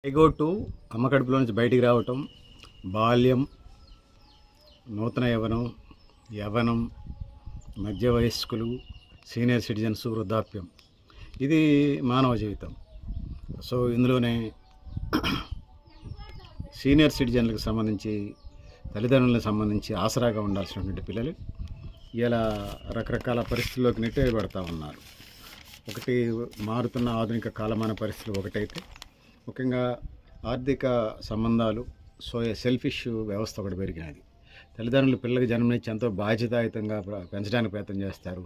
ఎగోటు అమ్మ కడుపులో నుంచి బయటికి రావటం, బాల్యం, నూతన యవ్వనం, యవ్వనం, మధ్య వయస్కులు, సీనియర్ సిటిజన్స్, వృద్ధాప్యం. ఇది మానవ జీవితం. సో ఇందులోనే సీనియర్ సిటిజన్లకు సంబంధించి, తల్లిదండ్రులకు సంబంధించి ఆసరాగా ఉండాల్సినటువంటి పిల్లలు ఇలా రకరకాల పరిస్థితుల్లోకి నెట్టేయబడతా ఉన్నారు. ఒకటి, మారుతున్న ఆధునిక కాలమాన పరిస్థితులు ఒకటైతే, ముఖ్యంగా ఆర్థిక సంబంధాలు, సెల్ఫిష్ వ్యవస్థ ఒకటి పెరిగినది. తల్లిదండ్రులు పిల్లలకు జన్మనిచ్చి ఎంతో బాధ్యతాయుతంగా పెంచడానికి ప్రయత్నం చేస్తారు.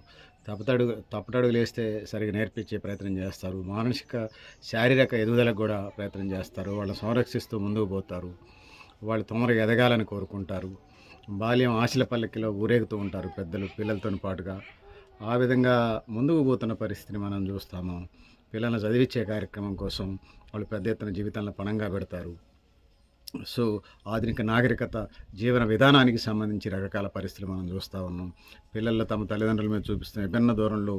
తప్పటడుగులు వేస్తే సరిగ్గా నేర్పించే ప్రయత్నం చేస్తారు. మానసిక శారీరక ఎదుగుదలకు కూడా ప్రయత్నం చేస్తారు. వాళ్ళని సంరక్షిస్తూ ముందుకు పోతారు. వాళ్ళు తొందరగా ఎదగాలని కోరుకుంటారు. బాల్యం ఆశల పల్లకిలో ఊరేగుతూ ఉంటారు పెద్దలు పిల్లలతో పాటుగా. ఆ విధంగా ముందుకు పోతున్న పరిస్థితిని మనం చూస్తాము. పిల్లలను చదివించే కార్యక్రమం కోసం వాళ్ళు పెద్ద ఎత్తున జీవితాలను పణంగా పెడతారు. సో ఆధునిక నాగరికత జీవన విధానానికి సంబంధించి రకరకాల పరిస్థితులు మనం చూస్తూ ఉన్నాం. పిల్లలు తమ తల్లిదండ్రుల మీద చూపిస్తున్న విభిన్న ధోరణులు,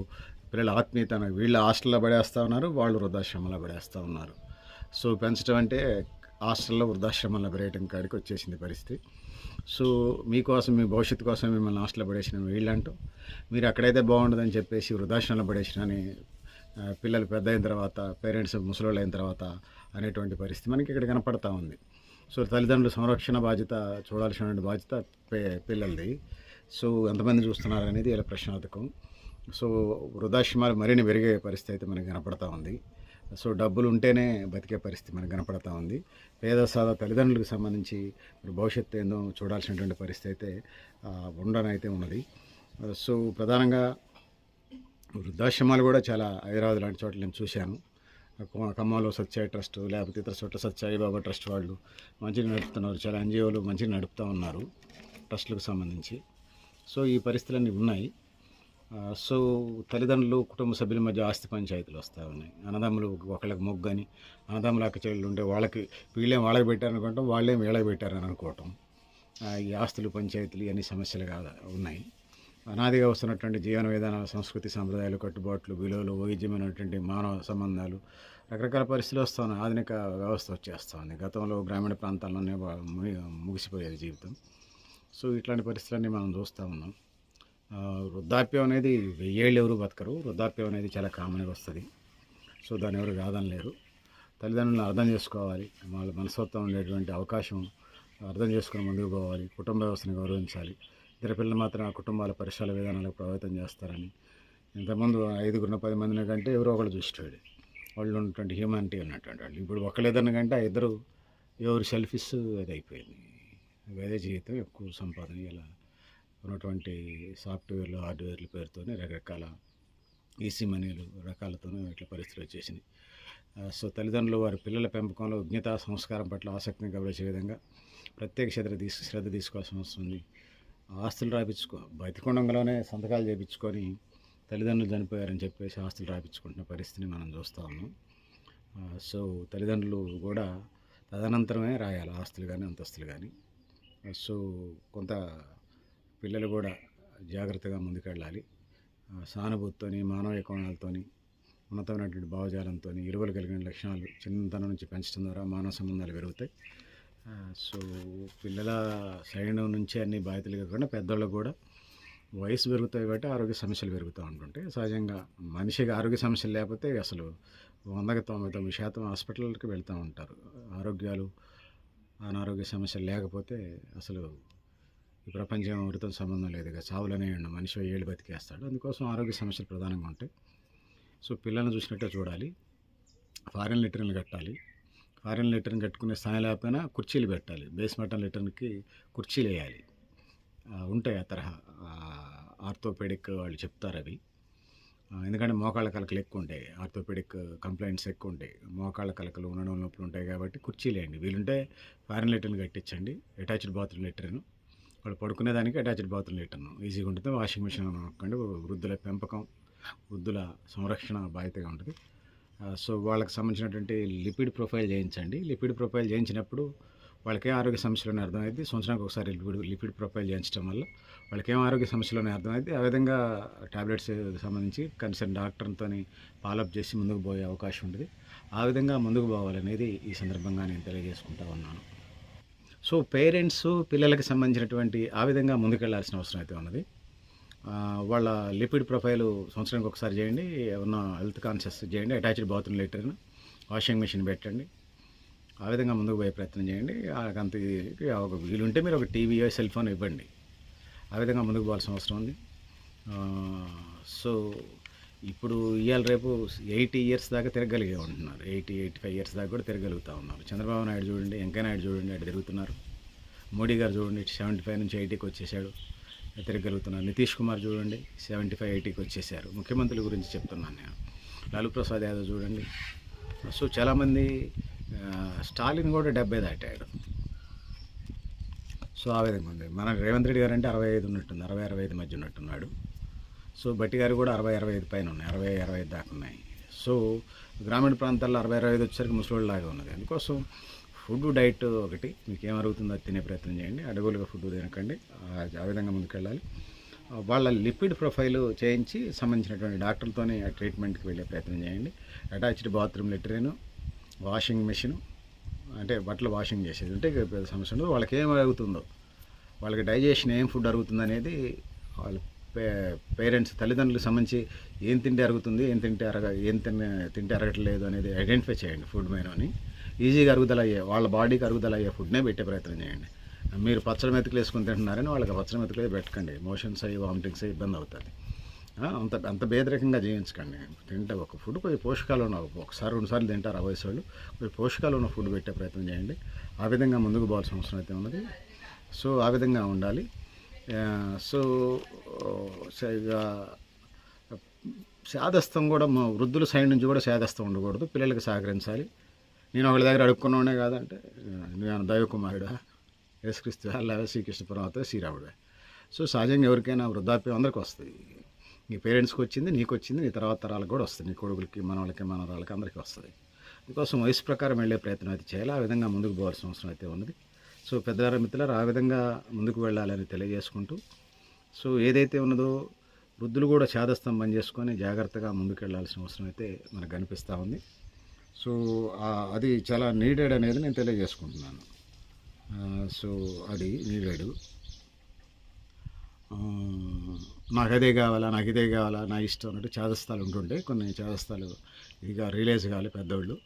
పిల్లల ఆత్మీయతను వీళ్ళు హాస్టల్లో పడేస్తూ ఉన్నారు, వాళ్ళు వృద్ధాశ్రమంలో పడేస్తూ ఉన్నారు. సో పెంచడం అంటే హాస్టల్లో వృద్ధాశ్రమంలో పడేయటం కాడికి వచ్చేసింది పరిస్థితి. సో మీకోసం, మీ భవిష్యత్తు కోసం మిమ్మల్ని హాస్టల్లో పడేసిన వీళ్ళంటూ మీరు అక్కడైతే బాగుండదని చెప్పేసి వృద్ధాశ్రమంలో పడేసిన అని పిల్లలు పెద్ద అయిన తర్వాత, పేరెంట్స్ ముసలోళ్ళు అయిన తర్వాత అనేటువంటి పరిస్థితి మనకి ఇక్కడ కనపడతా ఉంది. సో తల్లిదండ్రుల సంరక్షణ బాధ్యత, చూడాల్సినటువంటి బాధ్యత పిల్లలది. సో ఎంతమంది చూస్తున్నారు అనేది ఇలా ప్రశ్నార్థకం. సో వృద్ధాశ్రమాలు మరిన్ని పెరిగే పరిస్థితి అయితే మనకు కనపడతా ఉంది. సో డబ్బులు ఉంటేనే బతికే పరిస్థితి మనకు కనపడతా ఉంది. పేద సాదా తల్లిదండ్రులకు సంబంధించి భవిష్యత్తు ఏందో చూడాల్సినటువంటి పరిస్థితి అయితే ఉండనైతే ఉన్నది. సో ప్రధానంగా వృద్ధాశ్రమాలు కూడా చాలా, హైదరాబాద్ లాంటి చోట్ల నేను చూశాను. ఖమ్మంలో సత్య ట్రస్ట్, లేకపోతే ఇతర చోట్ల సత్యసాయిబాబా ట్రస్ట్ వాళ్ళు మంచిగా నడుపుతున్నారు. చాలా ఎన్జిఓలు మంచిగా నడుపుతూ ఉన్నారు ట్రస్టులకు సంబంధించి. సో ఈ పరిస్థితులన్నీ ఉన్నాయి. సో తల్లిదండ్రులు, కుటుంబ సభ్యుల మధ్య ఆస్తి పంచాయతీలు వస్తూ ఉన్నాయి. అన్నదమ్ములు ఒకళ్ళకి మొగ్గని, అన్నదమ్ముల అక్క చెల్లెలు ఉంటే వాళ్ళకి వీళ్ళేం వాళ్ళకి పెట్టారనుకోవటం, వాళ్ళేం వీళ్ళకి పెట్టారని అనుకోవటం. ఈ ఆస్తులు, పంచాయతీలు అన్ని సమస్యలు కాదా ఉన్నాయి. అనాదిగా వస్తున్నటువంటి జీవన విధానాలు, సంస్కృతి, సంప్రదాయాలు, కట్టుబాట్లు, విలువలు, వైవిధ్యమైనటువంటి మానవ సంబంధాలు, రకరకాల పరిస్థితులు వస్తూ ఉన్నాయి. ఆధునిక వ్యవస్థ వచ్చేస్తూ ఉంది. గతంలో గ్రామీణ ప్రాంతాల్లోనే ముగిసిపోయేది జీవితం. సో ఇట్లాంటి పరిస్థితులన్నీ మనం చూస్తూ ఉన్నాం. వృద్ధాప్యం అనేది 1000 ఏళ్ళు ఎవరు బతకరు. వృద్ధాప్యం అనేది చాలా కామన్గా వస్తుంది. సో దాన్ని ఎవరు కాదనలేరు. తల్లిదండ్రులను అర్థం చేసుకోవాలి. వాళ్ళ మనస్తత్వం ఉండేటువంటి అవకాశం అర్థం చేసుకుని ముందుకు పోవాలి. కుటుంబ వ్యవస్థను గౌరవించాలి. ఇద్దరు పిల్లలు మాత్రం ఆ కుటుంబాల పరిసరాల విధానాలకు ప్రభావితం చేస్తారని, ఇంతకుముందు 5 10 మందిని కంటే ఎవరో ఒకళ్ళు చూసేవాడు. వాళ్ళు ఉన్నటువంటి హ్యూమానిటీ ఉన్నటువంటి వాళ్ళు. ఇప్పుడు ఒకళ్ళిద్దరిని కంటే ఆ ఇద్దరు ఎవరు సెల్ఫిష్ అది అయిపోయింది. వేరే జీవితం, ఎక్కువ సంపాదన, ఇలా ఉన్నటువంటి సాఫ్ట్వేర్లు, హార్డ్వేర్ల పేరుతోనే రకరకాల ఈసీ మనీలు రకాలతోనే ఇట్లా పరిస్థితులు వచ్చేసినాయి. సో తల్లిదండ్రులు వారి పిల్లల పెంపకంలో విజ్ఞత, సంస్కారం పట్ల ఆసక్తిని గమనించే విధంగా ప్రత్యేక శ్రద్ధ తీసుకోవాల్సిన అవసరం ఉంది. ఆస్తులు బతికొండంలోనే సంతకాలు చేయించుకొని తల్లిదండ్రులు చనిపోయారని చెప్పేసి ఆస్తులు రాయించుకుంటున్న పరిస్థితిని మనం చూస్తూ ఉన్నాం. సో తల్లిదండ్రులు కూడా తదనంతరమే రాయాలి ఆస్తులు కానీ, అంతస్తులు కానీ. సో కొంత పిల్లలు కూడా జాగ్రత్తగా ముందుకెళ్ళాలి. సానుభూతితోని, మానవీయ కోణాలతోని, ఉన్నతమైనటువంటి భావజాలంతో, ఇరువులు కలిగిన లక్షణాలు చిన్నతనం నుంచి పెంచడం ద్వారా మానవ సంబంధాలు పెరుగుతాయి. సో పిల్లల సైడ్ నుంచి అన్ని బాధ్యతలు కాకుండా పెద్దవాళ్ళకు కూడా వయసు పెరుగుతాయి కాబట్టి ఆరోగ్య సమస్యలు పెరుగుతూ ఉంటుంటాయి. సహజంగా మనిషికి ఆరోగ్య సమస్యలు లేకపోతే అసలు 100కి 99% హాస్పిటల్కి వెళ్తూ ఉంటారు. ఆరోగ్యాలు, అనారోగ్య సమస్యలు లేకపోతే అసలు ఈ ప్రపంచం ఎవరితో సంబంధం లేదు. చావులనే మనిషి 1000 ఏళ్ళు బతికేస్తాడు. అందుకోసం ఆరోగ్య సమస్యలు ప్రధానంగా ఉంటాయి. సో పిల్లల్ని చూసినట్టే చూడాలి. ఫారిన్ లెటర్లు కట్టాలి. ఫారిన్ లెటర్ని కట్టుకునే స్థాయి లేకపోయినా కుర్చీలు పెట్టాలి. బేస్ మటన్ లెటర్కి కుర్చీలు వేయాలి. ఉంటాయి ఆ తరహా ఆర్థోపెడిక్ వాళ్ళు చెప్తారు అవి. ఎందుకంటే మోకాళ్ళ కలకలు ఎక్కువ ఉంటాయి, ఆర్థోపెడిక్ కంప్లైంట్స్ ఎక్కువ ఉంటాయి. మోకాళ్ళ కలకలు, ఉండడం నొప్పులు ఉంటాయి కాబట్టి కుర్చీలు వేయండి. వీలుంటే ఫారిన్ లెటర్ని కట్టించండి. అటాచ్డ్ బాత్రూమ్ లెటర్ను, వాళ్ళు పడుకునేదానికి అటాచ్డ్ బాత్రూమ్ లెటర్ను ఈజీగా ఉంటుంది. వాషింగ్ మిషన్ నొక్కండి. వృద్ధుల పెంపకం, వృద్ధుల సంరక్షణ బాధ్యతగా ఉంటుంది. సో వాళ్ళకి సంబంధించినటువంటి లిపిడ్ ప్రొఫైల్ చేయించండి. లిపిడ్ ప్రొఫైల్ చేయించినప్పుడు వాళ్ళకేం ఆరోగ్య సమస్యలు అని అర్థమైంది. సంవత్సరానికి ఒకసారి లిపిడ్ ప్రొఫైల్ చేయించడం వల్ల వాళ్ళకేం ఆరోగ్య సమస్యలు అని అర్థమైంది. ఆ విధంగా టాబ్లెట్స్ సంబంధించి కన్సర్న్ డాక్టర్తో ఫాలోఅప్ చేసి ముందుకు పోయే అవకాశం ఉంటుంది. ఆ విధంగా ముందుకు పోవాలనేది ఈ సందర్భంగా నేను తెలియజేసుకుంటా ఉన్నాను. సో పేరెంట్స్ పిల్లలకి సంబంధించినటువంటి ఆ విధంగా ముందుకెళ్లాల్సిన అవసరం అయితే ఉన్నది. వాళ్ళ లిపిడ్ ప్రొఫైలు సంవత్సరానికి ఒకసారి చేయండి, ఉన్న హెల్త్ కాన్షియస్ చేయండి, అటాచ్డ్ బాత్రూమ్ లెటర్ను, వాషింగ్ మెషిన్ పెట్టండి, ఆ విధంగా ముందుకు పోయే ప్రయత్నం చేయండి. అంత ఒక వీలుంటే మీరు ఒక టీవీయో సెల్ ఫోన్ ఇవ్వండి, ఆ విధంగా ముందుకు పోవాల్సిన అవసరం ఉంది. సో ఇప్పుడు ఇవాళ రేపు 80 ఇయర్స్ దాకా తిరగలిగే ఉంటున్నారు, 85 ఇయర్స్ దాకా కూడా తిరగలుగుతూ ఉన్నారు. చంద్రబాబు నాయుడు చూడండి, వెంకయ్య నాయుడు చూడండి, అటు తిరుగుతున్నారు. మోడీ గారు చూడండి 75 నుంచి 80కి వచ్చేసాడు, తిరగలుగుతున్నారు. నితీష్ కుమార్ చూడండి 75, 80కి వచ్చేసారు. ముఖ్యమంత్రుల గురించి చెప్తున్నాను నేను. లాలూ ప్రసాద్ యాదవ్ చూడండి. సో చాలామంది, స్టాలిన్ కూడా 70 దాటాడు. సో ఆ విధంగా ఉంది. మన రేవంత్ రెడ్డి గారు అంటే 65 ఉన్నట్టుంది, 60, 65 మధ్య ఉన్నట్టున్నాడు. సో బట్టి గారు కూడా 60, 65 పైన ఉన్నాయి, 60, 65 దాకా ఉన్నాయి. సో గ్రామీణ ప్రాంతాల్లో 60, 65 వచ్చేసరికి ముసలిలాగా ఉన్నది. అందుకోసం ఫుడ్ డైట్ ఒకటి మీకు ఏమరుగుతుందో అది తినే ప్రయత్నం చేయండి, అడుగులుగా ఫుడ్ తినకండి, ఆ విధంగా ముందుకెళ్ళాలి. వాళ్ళ లిపిడ్ ప్రొఫైల్ చేయించి సంబంధించినటువంటి డాక్టర్లతోనే ఆ ట్రీట్మెంట్కి వెళ్ళే ప్రయత్నం చేయండి. అటాచ్డ్ బాత్రూమ్ లెటరీను, వాషింగ్ మెషిన్, అంటే బట్టలు వాషింగ్ చేసేది ఉంటే సమస్య ఉండదు. వాళ్ళకి ఏం అరుగుతుందో, వాళ్ళకి డైజెషన్ ఏం ఫుడ్ అరుగుతుంది అనేది వాళ్ళ పేరెంట్స్ తల్లిదండ్రులకు సంబంధించి ఏం తింటే అరుగుతుంది, ఏం తింటే అరగట్లేదు అనేది ఐడెంటిఫై చేయండి. ఫుడ్ మెనూని ఈజీగా అరుగుదల అయ్యే, వాళ్ళ బాడీకి అరుగుదల అయ్యే ఫుడ్నే పెట్టే ప్రయత్నం చేయండి. మీరు పచ్చడి మెతుకులు వేసుకుని తింటున్నారని వాళ్ళకి పచ్చడి మెతుకులే పెట్టకండి, మోషన్స్ అయ్యి వామిటింగ్స్ అయ్యి ఇబ్బంది అవుతుంది. అంత బేదరికంగా జీవించకండి. తింటే ఒక ఫుడ్ కొద్ది పోషకాలు ఉన్న, ఒకసారి 2 సార్లు తింటారు ఆ వయసు వాళ్ళు, కొద్ది పోషకాలు ఉన్న ఫుడ్ పెట్టే ప్రయత్నం చేయండి. ఆ విధంగా ముందుకు పోవాల్సిన అవసరం అయితే ఉన్నది. సో ఆ విధంగా ఉండాలి. సో ఇక శాదస్తం కూడా వృద్ధుల సైడ్ నుంచి కూడా శాదస్తం ఉండకూడదు, పిల్లలకి సహకరించాలి. నేను ఒకళ్ళ దగ్గర అడుక్కున్నవాడే కాదంటే నేను దైవకుమారుడా, యేసుక్రీస్తు అల్లా, శ్రీకృష్ణ పరమాత్మ, శ్రీరాముడే. సో సహజంగా ఎవరికైనా వృద్ధాప్యం అందరికీ వస్తుంది. నీ పేరెంట్స్కి వచ్చింది, నీకు వచ్చింది, నీ తర్వాత తరాలకు కూడా వస్తుంది, నీ కొడుకులకి, మనవాళ్ళకి, మనవరాళ్ళకి అందరికీ వస్తుంది. అందుకోసం వయసు ప్రకారం వెళ్ళే ప్రయత్నం అయితే చేయాలి, ఆ విధంగా ముందుకు పోవాల్సిన అవసరం అయితే ఉన్నది. సో పెద్దవారి మిత్రులారు ఆ విధంగా ముందుకు వెళ్ళాలని తెలియజేసుకుంటూ, సో ఏదైతే ఉన్నదో వృద్ధులు కూడా శాదస్తం బంద్ చేసుకొని జాగ్రత్తగా ముందుకు వెళ్ళాల్సిన అవసరం అయితే మనకు కనిపిస్తూ ఉంది. సో అది చాలా నీడెడ్ అనేది నేను తెలియజేసుకుంటున్నాను. సో అది నీడెడ్. నాకు అదే కావాలా, నాకు ఇదే కావాలా, నా ఇష్టం అన్నట్టు చాదస్తాలు ఉంటుండే. కొన్ని చాదస్తాలు ఇక రిలీజ్ కావాలి పెద్దోళ్ళు.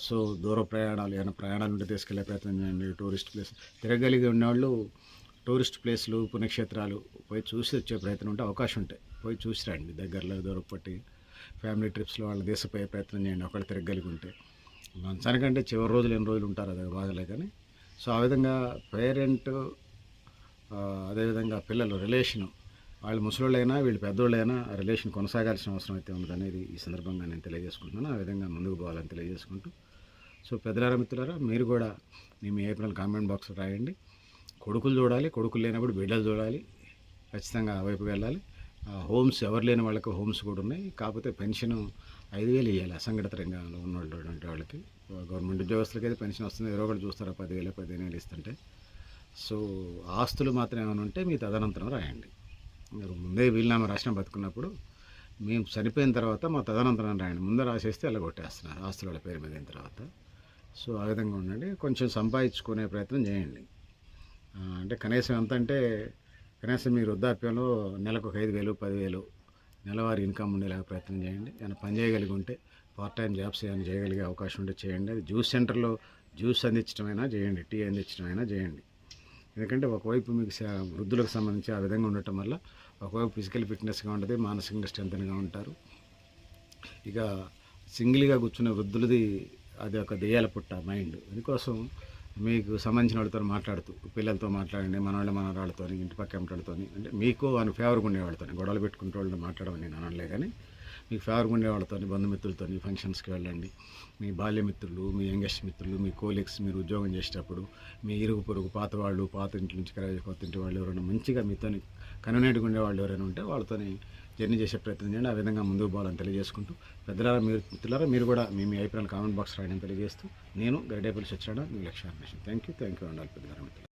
సో దూర ప్రయాణాలు, ఏమైనా ప్రయాణాలు ఉంటే తీసుకెళ్లే ప్రయత్నం చేయండి. టూరిస్ట్ ప్లేస్ తిరగలిగి ఉన్నవాళ్ళు టూరిస్ట్ ప్లేస్లు, పుణ్యక్షేత్రాలు పోయి చూసి వచ్చే ప్రయత్నం ఉంటే అవకాశం ఉంటాయి, పోయి చూసి రండి. దగ్గరలో దూరం పట్టి ఫ్యామిలీ ట్రిప్స్లో వాళ్ళు దేశపోయే ప్రయత్నం చేయండి ఒకళ్ళు తిరగలిగి ఉంటే. మంచానికంటే చివరి రోజులు ఎన్ని రోజులు ఉంటారు అది బాధలే కానీ. సో ఆ విధంగా పేరెంట్, అదేవిధంగా పిల్లలు రిలేషను, వాళ్ళు ముసలోళ్ళైనా వీళ్ళు పెద్దోళ్ళైనా ఆ రిలేషన్ కొనసాగాల్సిన అవసరం అయితే ఉన్నదనేది ఈ సందర్భంగా నేను తెలియజేసుకుంటున్నాను. ఆ విధంగా ముందుకు పోవాలని తెలియజేసుకుంటూ, సో పెద్దలారా మిత్రులారా మీరు కూడా మీ అభిప్రాయాలు కామెంట్ బాక్స్లో రాయండి. కొడుకులు చూడాలి, కొడుకులు లేనప్పుడు బిడ్డలు చూడాలి, ఖచ్చితంగా ఆ వైపు వెళ్ళాలి. హోమ్స్ ఎవరు లేని వాళ్ళకి హోమ్స్ కూడా ఉన్నాయి. కాకపోతే పెన్షన్ 5,000 ఇవ్వాలి అసంఘటిత రంగంలో ఉన్నటువంటి వాళ్ళకి. గవర్నమెంట్ ఉద్యోగస్తులకి అయితే పెన్షన్ వస్తుంది, ఎవరో ఒకటి చూస్తారా 10,000, 15,000 ఇస్తుంటే. సో ఆస్తులు మాత్రం ఏమైనా ఉంటే మీ తదనంతరం రాయండి. మీరు ముందే వీలునామా రాసిన బతుకున్నప్పుడు మేము చనిపోయిన తర్వాత మా తదనంతరం రాయండి. ముందే రాసేస్తే అలా కొట్టేస్తున్నారు ఆస్తుల వాళ్ళ పేరు మీద అయిన తర్వాత. సో ఆ విధంగా ఉండండి. కొంచెం సంపాదించుకునే ప్రయత్నం చేయండి. అంటే కనీసం ఎంత అంటే కనీసం మీరు వృద్ధాప్యంలో నెలకు 5,000, 10,000 నెలవారీ ఇన్కమ్ ఉండేలాగా ప్రయత్నం చేయండి. ఏమైనా పని చేయగలిగి ఉంటే పార్ట్ టైం జాబ్స్ ఏమైనా చేయగలిగే అవకాశం ఉంటే చేయండి. అది జ్యూస్ సెంటర్లో జ్యూస్ అందించడమైనా చేయండి, టీ అందించడమైనా చేయండి. ఎందుకంటే ఒకవైపు మీకు వృద్ధులకు సంబంధించి ఆ విధంగా ఉండటం వల్ల ఒకవైపు ఫిజికల్ ఫిట్నెస్గా ఉంటుంది, మానసికంగా స్ట్రెంత్గా ఉంటారు. ఇక సింగిల్గా కూర్చునే వృద్ధులది అది ఒక దెయ్యాల పుట్ట మైండ్. అందుకోసం మీకు సంబంధించిన వాళ్ళతో మాట్లాడుతూ, పిల్లలతో మాట్లాడండి, మనవాళ్ళతో, ఇంటి పక్క ఎంటలతో, అంటే మీకు అని ఫేవర్గా ఉండేవాళ్ళతో, గొడవలు పెట్టుకుంటే వాళ్ళు మాట్లాడమని నేను అనలే కానీ మీకు ఫేవర్గా ఉండేవాళ్ళతో, బంధుమిత్రులతో ఫంక్షన్స్కి వెళ్ళండి. మీ బాల్యమిత్రులు, మీ యంగెస్ట్ మిత్రులు, మీ కోలీగ్స్, మీరు ఉద్యోగం చేసేటప్పుడు మీ ఇరుగు పొరుగు పాత వాళ్ళు, పాత ఇంటి నుంచి కొత్త ఇంటి వాళ్ళు ఎవరైనా మంచిగా మీతో కన్వీనియంట్గా ఉండేవాళ్ళు ఎవరైనా ఉంటే వాళ్ళతో జర్నీ చేసే ప్రయత్నం చేయండి. ఆ విధంగా ముందుకు పోవాలని తెలియజేసుకుంటూ, పెద్దలారా మీరు మిత్రులారా మీరు కూడా మీ అభిప్రాయాలు కామెంట్ బాక్స్ రాయడం తెలియజేస్తూ, నేను గరిడేపల్లి సత్యనారాయణ, మీ లక్ష్యాన్వేషణ. థ్యాంక్ యూ అండి పెద్దలారా మిత్రులు.